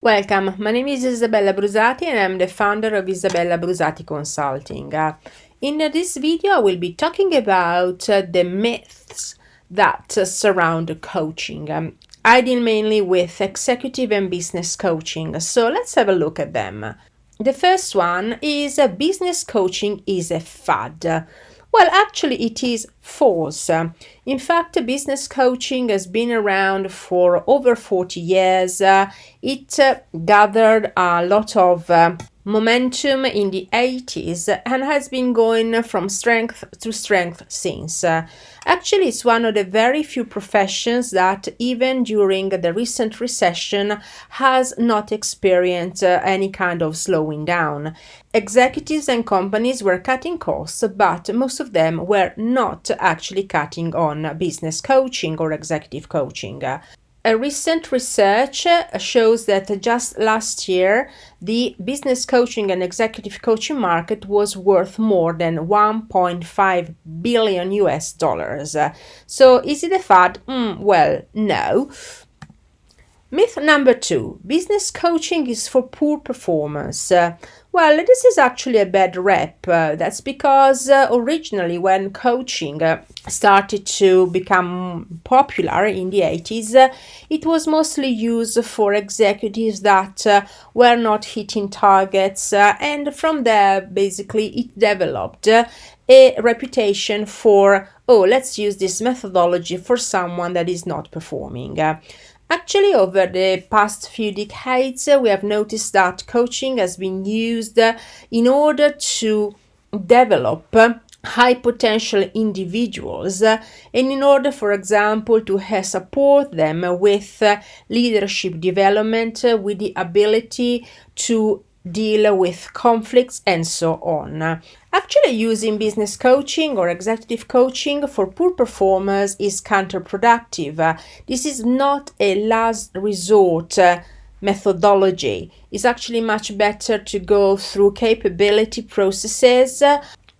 Welcome, my name is Isabella Brusati and I'm the founder of Isabella Brusati Consulting. In this video, I will be talking about the myths that surround coaching. I deal mainly with executive and business coaching, so let's have a look at them. The first one is business coaching is a fad. Well, actually, it is false. In fact, business coaching has been around for over 40 years. It gathered a lot of momentum in the 80s and has been going from strength to strength since. Actually, it's one of the very few professions that even during the recent recession has not experienced any kind of slowing down. Executives and companies were cutting costs, but most of them were not actually cutting on business coaching or executive coaching. A recent research shows that just last year, the business coaching and executive coaching market was worth more than 1.5 billion US dollars. So is it a fad? Well, no. Myth number 2, business coaching is for poor performers. Well, this is actually a bad rep. That's because originally when coaching started to become popular in the 80s, it was mostly used for executives that were not hitting targets, and from there, basically, it developed a reputation for, let's use this methodology for someone that is not performing. Actually, over the past few decades, we have noticed that coaching has been used in order to develop high potential individuals and in order, for example, to support them with leadership development, with the ability to deal with conflicts and so on. Actually, using business coaching or executive coaching for poor performers is counterproductive. This is not a last resort methodology. It's actually much better to go through capability processes,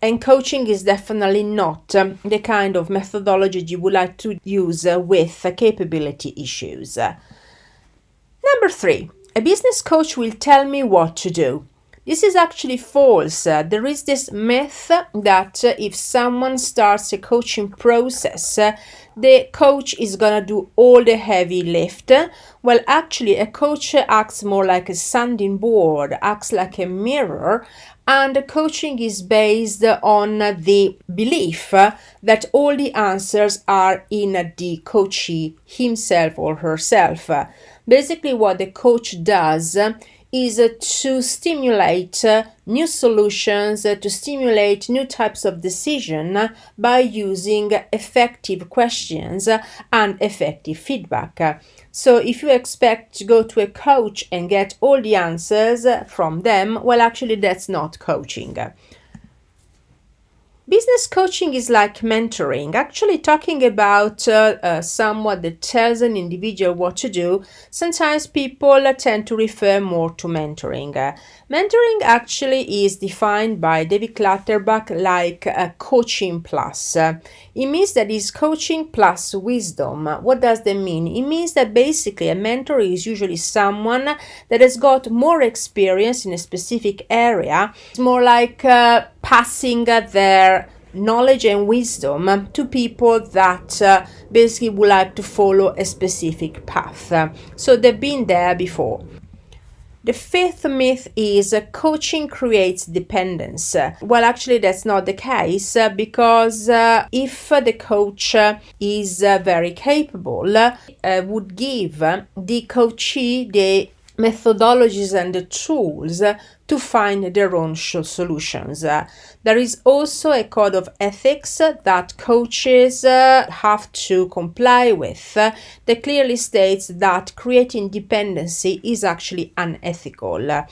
and coaching is definitely not the kind of methodology you would like to use with capability issues. Number 3. A business coach will tell me what to do. This is actually false. There is this myth that if someone starts a coaching process, the coach is going to do all the heavy lift. Well, actually, a coach acts more like a sounding board, acts like a mirror, and coaching is based on the belief that all the answers are in the coachee himself or herself. Basically, what the coach does is to stimulate new solutions, to stimulate new types of decision by using effective questions and effective feedback. So if you expect to go to a coach and get all the answers from them, well, actually, that's not coaching. Business coaching is like mentoring, actually talking about someone that tells an individual what to do. Sometimes people tend to refer more to mentoring. Mentoring actually is defined by David Clutterbuck like a coaching plus. It means that it's coaching plus wisdom. What does that mean? It means that basically a mentor is usually someone that has got more experience in a specific area. It's more like passing their knowledge and wisdom to people that basically would like to follow a specific path. So they've been there before. The 5th myth is coaching creates dependence. Well, actually, that's not the case because if the coach is very capable, would give the coachee the methodologies and the tools to find their own solutions. There is also a code of ethics that coaches have to comply with that clearly states that creating dependency is actually unethical. The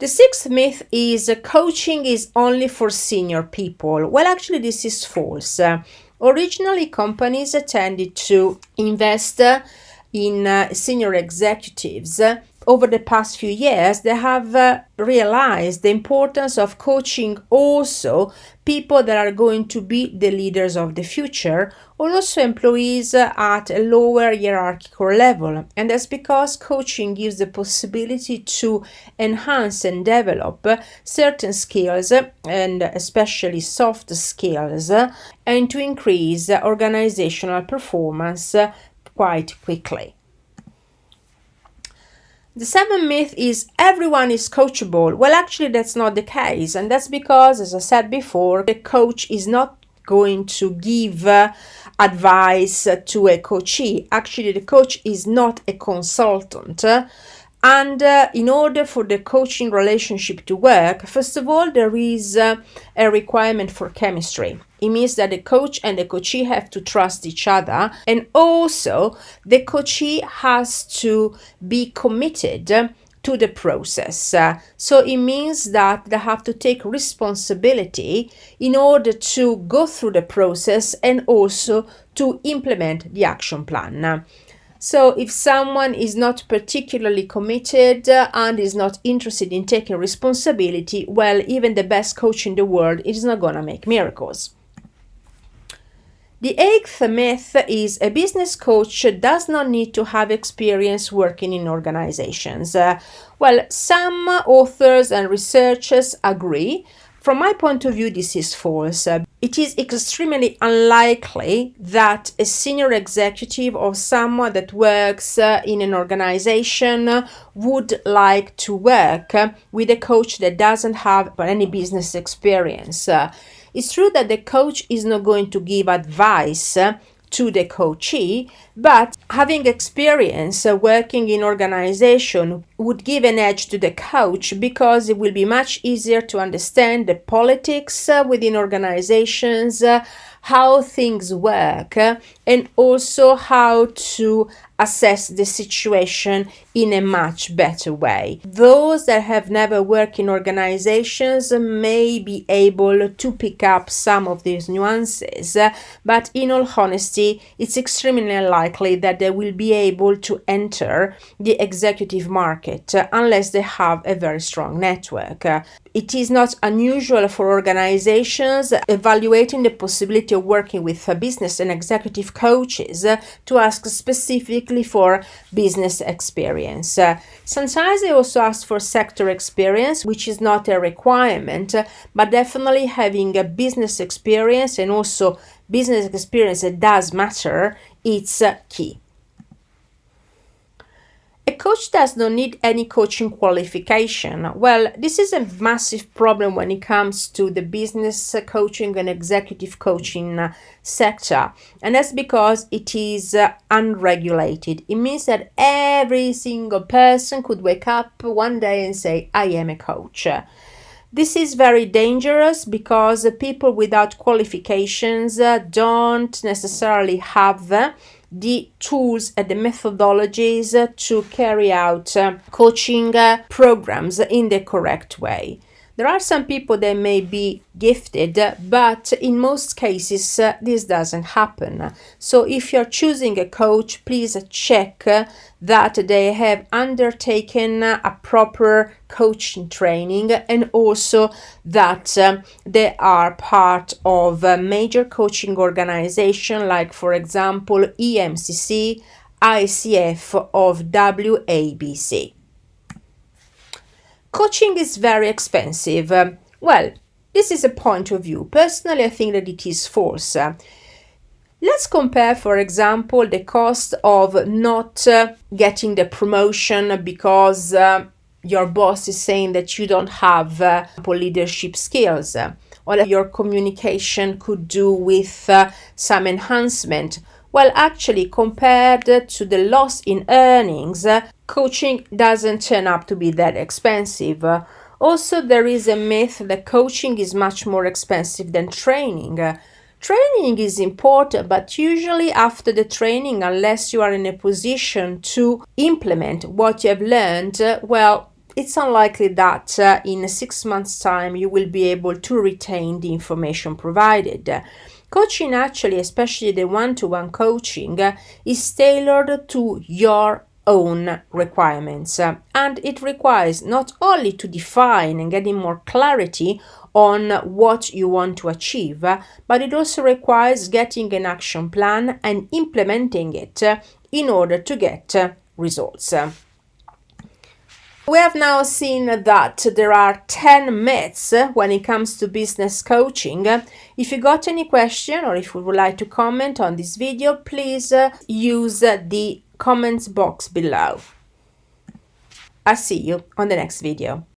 6th myth is coaching is only for senior people. Well, actually, this is false. Originally, companies tended to invest in senior executives, over the past few years, they have realized the importance of coaching also people that are going to be the leaders of the future, or also employees at a lower hierarchical level. And that's because coaching gives the possibility to enhance and develop certain skills, and especially soft skills, and to increase organizational performance quite quickly. The seventh myth is everyone is coachable. Well, actually, that's not the case. And that's because, as I said before, the coach is not going to give advice to a coachee. Actually, the coach is not a consultant. And in order for the coaching relationship to work, first of all, there is a requirement for chemistry. It means that the coach and the coachee have to trust each other, and also the coachee has to be committed to the process. So it means that they have to take responsibility in order to go through the process and also to implement the action plan. So if someone is not particularly committed and is not interested in taking responsibility, well, even the best coach in the world is not going to make miracles. The eighth myth is a business coach does not need to have experience working in organizations. Well, some authors and researchers agree. From my point of view, this is false. It is extremely unlikely that a senior executive or someone that works in an organization would like to work with a coach that doesn't have any business experience. It's true that the coach is not going to give advice to the coachee, but having experience working in organization would give an edge to the coach, because it will be much easier to understand the politics within organizations, how things work, and also how to assess the situation in a much better way. Those that have never worked in organizations may be able to pick up some of these nuances, but in all honesty, it's extremely unlikely that they will be able to enter the executive market unless they have a very strong network. It is not unusual for organizations evaluating the possibility of working with business and executive coaches to ask specifically for business experience. Sometimes they also ask for sector experience, which is not a requirement, but definitely having a business experience, and also business experience that does matter, it's key. A coach does not need any coaching qualification. Well, this is a massive problem when it comes to the business coaching and executive coaching sector. And that's because it is unregulated. It means that every single person could wake up one day and say, I am a coach. This is very dangerous because people without qualifications don't necessarily have the tools and the methodologies to carry out coaching programs in the correct way. There are some people that may be gifted, but in most cases this doesn't happen. So if you're choosing a coach, please check that they have undertaken a proper coaching training, and also that they are part of a major coaching organization, like for example EMCC, ICF, of WABC. Coaching is very expensive. Well, this is a point of view. Personally, I think that it is false. Let's compare, for example, the cost of not getting the promotion because your boss is saying that you don't have leadership skills, or that your communication could do with some enhancement. Well, actually, compared to the loss in earnings, coaching doesn't turn up to be that expensive. Also, there is a myth that coaching is much more expensive than training. Training is important, but usually after the training, unless you are in a position to implement what you have learned, well, it's unlikely that in 6 months' time you will be able to retain the information provided. Coaching actually, especially the one-to-one coaching, is tailored to your own requirements, and it requires not only to define and getting more clarity on what you want to achieve, but it also requires getting an action plan and implementing it in order to get results. We have now seen that there are 10 myths when it comes to business coaching. If you got any question or if you would like to comment on this video, please use the comments box below. I'll see you on the next video.